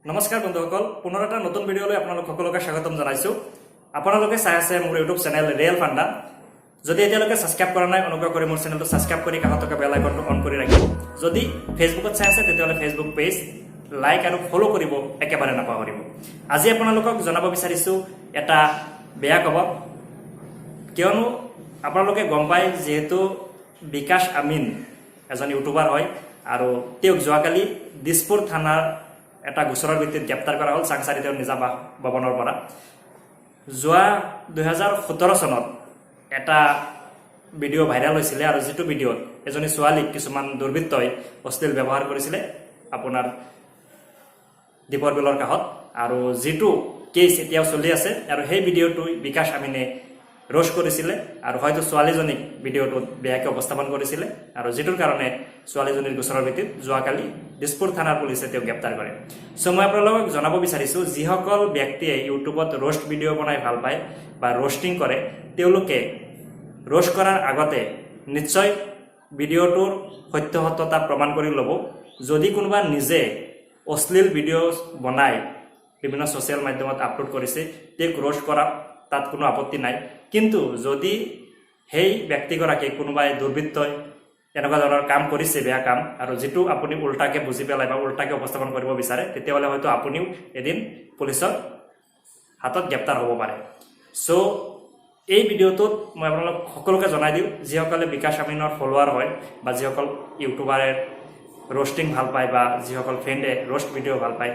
নমস্কাৰ বন্ধুসকল পুনৰ এটা নতুন ভিডিঅলৈ আপোনালোক সকলোকে স্বাগতম জনাইছো আপোনালোকে চাই আছে মোৰ ইউটিউব চেনেল ৰিয়েল ফান্ডা যদি এতিয়ালৈকে সাবস্ক্ৰাইব কৰা নাই অনুগ্ৰহ কৰি মোৰ চেনেলটো সাবস্ক্ৰাইব কৰি কাষত থকা বেল আইকনটো অন কৰি ৰাখিব যদি ফেসবুকত চাই আছে তেতিয়াহলে ফেসবুক পেজ লাইক আৰু ফলো কৰিব একেবাৰে নাপাহৰিব আজি আপোনালোকক জনাব বিচাৰিছো এটা বেয়া খবৰ কিয়নো আপোনালোকে গম পায় যেহেতু বিকাশ আমিন এজন ইউটিউবাৰ হয় আৰু তেওঁক যোৱাকালি দিছপুৰ থানাৰ এটা গোচৰৰ ভিত্তিত গ্ৰেপ্তাৰ কৰা হল সাংসাৰিক নিজা ভৱনৰ পৰা যোৱা 2017 চনত এটা ভিডিঅ ভাইৰাল হৈছিল আৰু যেটো ভিডিঅত এজনী ছোৱালীক কিছুমান দুৰ্বৃত্তই অশ্লীল ব্যৱহাৰ কৰিছিল আপোনাৰ দীপৰ বিলৰ কাষত আৰু যেটো কেছ এতিয়াও চলি আছে আৰু সেই ভিডিঅটো বিকাশ আমিনে रोष কৰিছিল আৰু হয়তো ছোৱালীজনীক ভিডিঅটোত বেয়াকে উপস্থাপন কৰিছিল আৰু যেটোৰ কাৰণে ছোৱালীজনীৰ গোচৰৰ ভিত্তিত যোৱাকালি দিছপুৰ থানাৰ পুলিচে তেওঁক গ্ৰেপ্তাৰ কৰে সো মই আপোনালোকক জনাব বিচাৰিছো যিসকল ব্যক্তিয়ে ইউটিউবত रोस्ट ভিডিঅ বনাই ভাল পায় বা रोस्टिंग কৰে তেওঁলোকে रोष কৰাৰ আগতে নিশ্চয় ভিডিঅটোৰ সত্যতা প্ৰমাণ কৰি ল'ব যদি কোনোবা নিজে অশ্লীল ভিডিঅ বনাই বিভিন্ন সোশ্যাল মাধ্যমত আপলোড কৰিছে তেওঁক रोष কৰা তাত কোনো আপত্তি নাই কিন্তু যদি হেই ব্যক্তিগৰাকী কোনোবাই দুৰ্বৃত্তই এনেকুৱা ধৰণৰ কাম কৰিছে বেয়া কাম আৰু যেটো আপুনি উল্টাকে বুজি পেলাই বা উল্টাকে উপস্থাপন কৰিব বিচাৰে তেতিয়াহলে হয়তো আপুনিও এদিন পুলিচৰ হাতত গ্ৰেপ্তাৰ হ'ব পাৰে সো এই ভিডিঅটোত মই আপোনালোক সকলোকে জনাই দিও যিসকলে বিকাশ আমিনৰ ফলোৱাৰ হয় বা যিসকল ইউটিউবাৰে रोस्टिंग ভাল পায় বা যিসকল ফ্ৰেণ্ডে रोस्ट ভিডিঅ ভাল পায়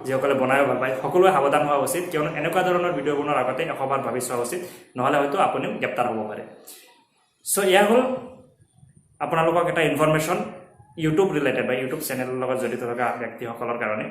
যিসকলে বনায় ভাল পায় সকলোৱে সাৱধান হোৱা উচিত কিয়নো এনেকুৱা ধৰণৰ ভিডিঅ বনোৱাৰ আগতে এশবাৰ ভাবি চোৱা উচিত নহলে হয়তো আপুনিও গ্ৰেপ্তাৰ হ'ব পাৰে সো ইয়া হল আপোনালোকক এটা ইনফৰমেশন ইউটিউব ৰিলেটেড বা ইউটিউব চেনেলৰ লগত জড়িত থকা ব্যক্তিসকলৰ কাৰণে